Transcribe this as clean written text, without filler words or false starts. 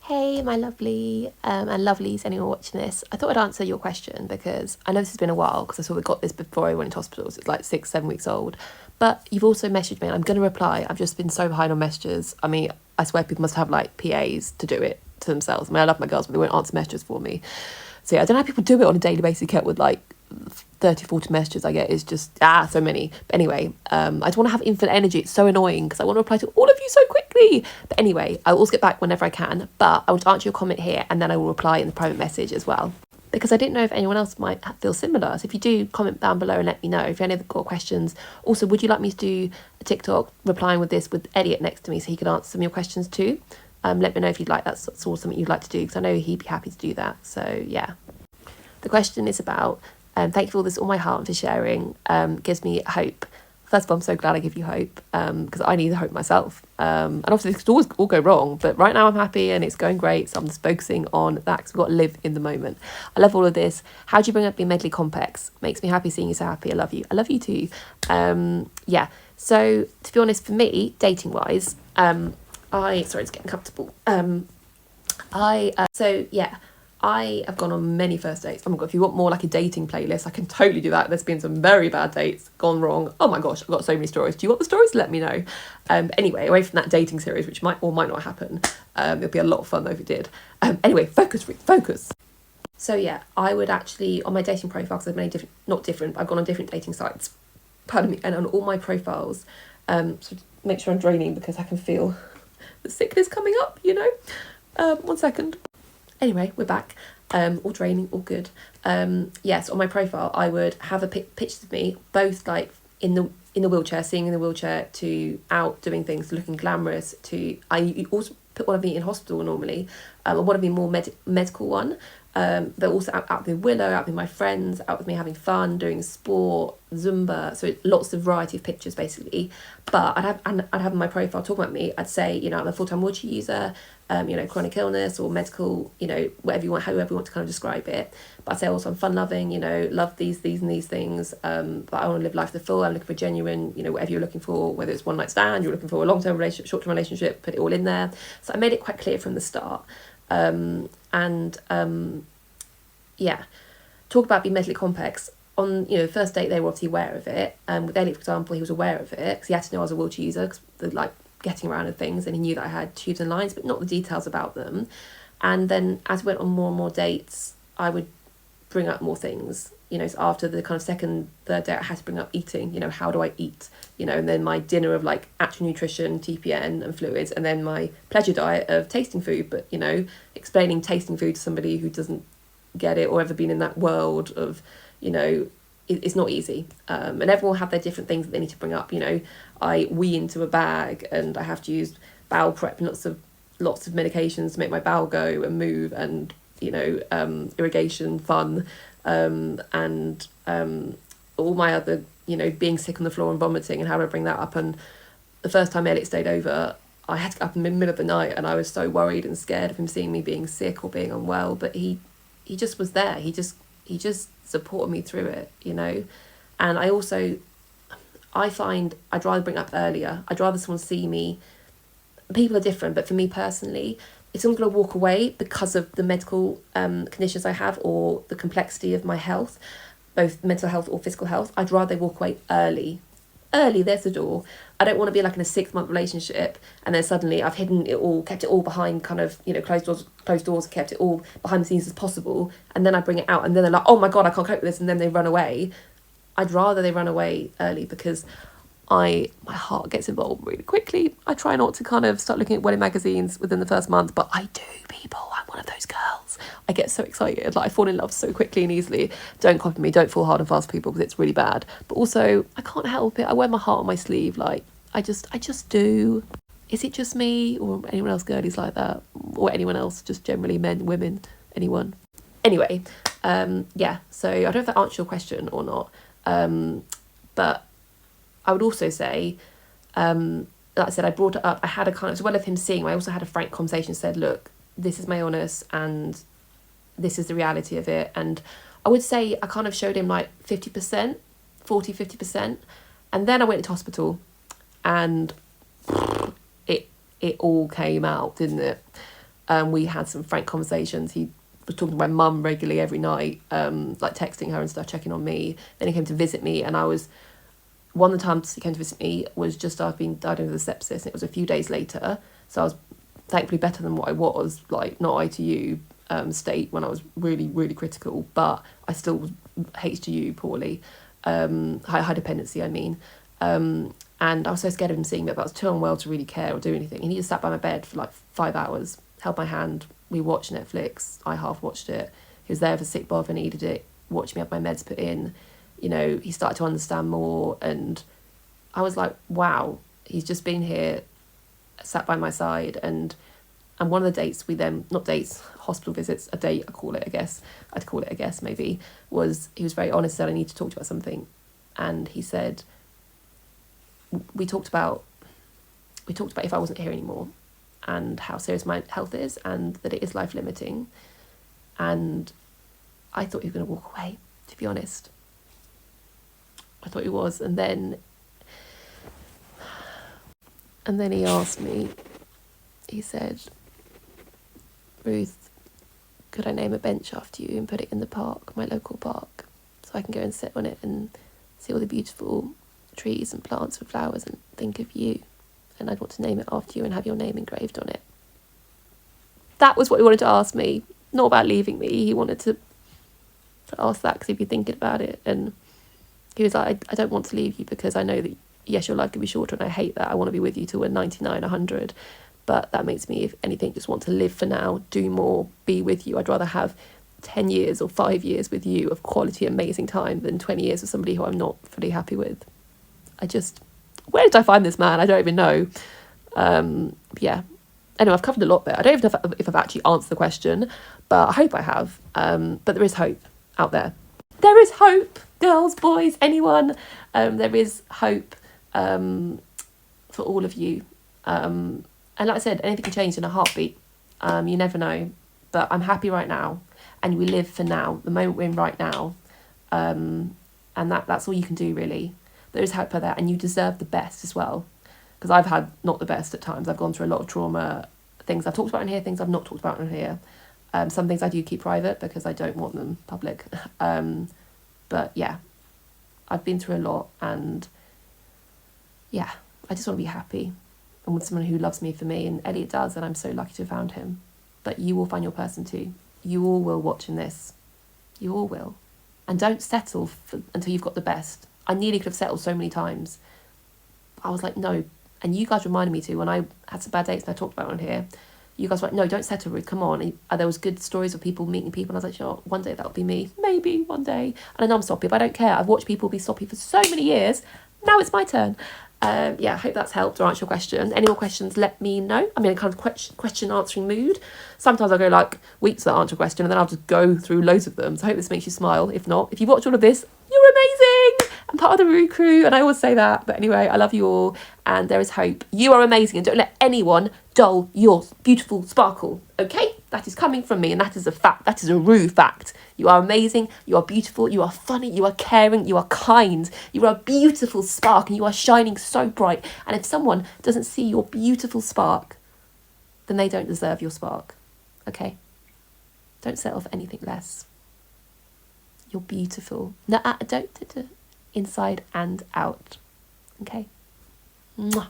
Hey, my lovely and lovelies, anyone watching this. I thought I'd answer your question because I know this has been a while because I sort of got this before I went into hospital. So it's like 6, 7 weeks old. But you've also messaged me and I'm going to reply. I've just been so behind on messages. I mean, I swear people must have like PAs to do it to themselves. I mean, I love my girls, but they won't answer messages for me. So yeah, I don't know how people do it on a daily basis, kept with like 30, 40 messages I get is just so many. But anyway, I just want to have infinite energy. It's so annoying because I want to reply to all of you so quickly. But anyway, I will always get back whenever I can. But I will answer your comment here and then I will reply in the private message as well. Because I didn't know if anyone else might feel similar. So if you do, comment down below and let me know if you have any other got questions. Also, would you like me to do a TikTok replying with this with Elliot next to me so he could answer some of your questions too? Let me know if you'd like that sort of something you'd like to do because I know he'd be happy to do that. So yeah. The question is about, thank you for all this, all my heart, and for sharing. Gives me hope. First of all, I'm so glad I give you hope because I need the hope myself. And obviously, this could always all go wrong. But right now, I'm happy and it's going great. So I'm just focusing on that because we've got to live in the moment. I love all of this. How do you bring up being medley complex? Makes me happy seeing you so happy. I love you. I love you too. Yeah. So to be honest, for me, dating wise, sorry, it's getting comfortable. I have gone on many first dates. Oh my God, if you want more like a dating playlist, I can totally do that. There's been some very bad dates, gone wrong. Oh my gosh, I've got so many stories. Do you want the stories? Let me know. Anyway, away from that dating series, which might or might not happen. It'll be a lot of fun though if it did. Anyway, focus. So yeah, I would actually, on my dating profile, because I've made I've gone on different dating sites, pardon me, and on all my profiles, so make sure I'm draining because I can feel the sickness coming up, you know. 1 second. Anyway, we're back. All draining, all good. Yes, on my profile, I would have a picture of me, both like in the wheelchair, sitting in the wheelchair, to out doing things, looking glamorous. I also put one of me in hospital normally, or one of me more medical one. But also out with Willow, out with my friends, out with me having fun, doing sport, Zumba. So lots of variety of pictures basically. But I'd have in my profile talking about me. I'd say, you know, I'm a full-time wheelchair user, you know, chronic illness or medical, you know, whatever you want, however you want to kind of describe it. But I'd say also I'm fun-loving, you know, love these and these things. But I want to live life to the full. I'm looking for genuine, you know, whatever you're looking for, whether it's one night stand, you're looking for a long-term relationship, short-term relationship, put it all in there. So I made it quite clear from the start. Yeah, talk about being mentally complex. On, you know, first date, they were obviously aware of it. With Elliot, for example, he was aware of it because he had to know I was a wheelchair user, cause the, like, getting around and things, and he knew that I had tubes and lines, but not the details about them. And then as we went on more and more dates, I would bring up more things. You know, so after the kind of second, third date, I had to bring up eating. You know, how do I eat? You know, and then my dinner of like actual nutrition, TPN and fluids, and then my pleasure diet of tasting food. But, you know, explaining tasting food to somebody who doesn't get it or ever been in that world of, you know, it's not easy. And everyone will have their different things that they need to bring up. You know, I wee into a bag and I have to use bowel prep and lots of medications to make my bowel go and move, and, you know, irrigation, fun, and all my other, you know, being sick on the floor and vomiting and how do I bring that up. And the first time Elliot stayed over, I had to get up in the middle of the night and I was so worried and scared of him seeing me being sick or being unwell, but he just was there. He just supported me through it, you know. And I find I'd rather bring it up earlier. I'd rather someone see me. People are different, but for me personally, if someone's going to walk away because of the medical conditions I have or the complexity of my health, both mental health or physical health, I'd rather they walk away early. There's the door. I don't want to be like in a 6-month relationship and then suddenly I've hidden it all, kept it all behind kind of, you know, closed doors, kept it all behind the scenes as possible, and then I bring it out and then they're like, oh my God, I can't cope with this, and then they run away. I'd rather they run away early because my heart gets involved really quickly. I try not to kind of start looking at wedding magazines within the first month, but I do, people. I'm one of those girls. I get so excited. Like, I fall in love so quickly and easily. Don't copy me. Don't fall hard and fast, people, because it's really bad. But also, I can't help it. I wear my heart on my sleeve. Like, I just do. Is it just me or anyone else girlies like that? Or anyone else, just generally men, women, anyone? Anyway, yeah. So I don't know if that answers your question or not. But I would also say, like I said, I brought it up. I had a kind of, as well as him seeing, I also had a frank conversation, said, look, this is my illness and this is the reality of it. And I would say I kind of showed him like 50%, 50%. And then I went into hospital and it all came out, didn't it? We had some frank conversations. He was talking to my mum regularly every night, like texting her and stuff, checking on me. Then he came to visit me, and one of the times he came to visit me was just after being diagnosed with sepsis, and it was a few days later. So I was thankfully better than what I was, like not ITU state when I was really, really critical, but I still was HDU poorly, high dependency, I mean. And I was so scared of him seeing me, but I was too unwell to really care or do anything. And he just sat by my bed for like 5 hours, held my hand. We watched Netflix. I half watched it. He was there for sick bob and needed it, watched me have my meds put in. You know, he started to understand more, and I was like, wow, he's just been here, sat by my side. And one of the dates we then, not dates, hospital visits, a date, I'd call it, I guess, maybe, was he was very honest, said, I need to talk to you about something. And he said, we talked about if I wasn't here anymore and how serious my health is and that it is life limiting. And I thought he was going to walk away, to be honest. I thought he was. And then he asked me, he said, Ruth, could I name a bench after you and put it in the park, my local park, so I can go and sit on it and see all the beautiful trees and plants and flowers and think of you, and I'd want to name it after you and have your name engraved on it. That was what he wanted to ask me, not about leaving me. He wanted to ask that because he'd been thinking about it, and he was like, I don't want to leave you because I know that, yes, your life can be shorter and I hate that. I want to be with you till we're 99, 100, but that makes me, if anything, just want to live for now, do more, be with you. I'd rather have 10 years or 5 years with you of quality, amazing time than 20 years with somebody who I'm not fully happy with. Where did I find this man? I don't even know. Yeah. Anyway, I've covered a lot there. I don't even know if I've actually answered the question, but I hope I have. But there is hope out there. There is hope, girls, boys, anyone. There is hope for all of you. And like I said, anything can change in a heartbeat. You never know. But I'm happy right now. And we live for now, the moment we're in right now. And that's all you can do, really. There is hope for that, and you deserve the best as well. Because I've had not the best at times. I've gone through a lot of trauma, things I've talked about in here, things I've not talked about in here. Some things I do keep private because I don't want them public. But yeah, I've been through a lot, and yeah, I just want to be happy. And with someone who loves me for me, and Elliot does, and I'm so lucky to have found him. But you will find your person too. You all will watching this. You all will. And don't settle until you've got the best. I nearly could have settled so many times. I was like, no. And you guys reminded me to when I had some bad dates and I talked about it on here. You guys were like, no, don't settle, Ruth, come on. And there was good stories of people meeting people. And I was like, you know what, one day that'll be me. Maybe one day. And I know I'm soppy, but I don't care. I've watched people be soppy for so many years. Now it's my turn. Yeah, I hope that's helped or answer your question. Any more questions, let me know. I'm in a kind of question answering mood. Sometimes I'll go like weeks without answer a question and then I'll just go through loads of them. So I hope this makes you smile. If not, if you've watched all of this, you're amazing. I'm part of the Roo crew and I always say that. But anyway, I love you all and there is hope. You are amazing and don't let anyone dull your beautiful sparkle. Okay? That is coming from me and that is a fact. That is a Roo fact. You are amazing, you are beautiful, you are funny, you are caring, you are kind, you are a beautiful spark and you are shining so bright. And if someone doesn't see your beautiful spark, then they don't deserve your spark. Okay? Don't settle for anything less. You're beautiful. No, don't inside and out. Okay? Mwah.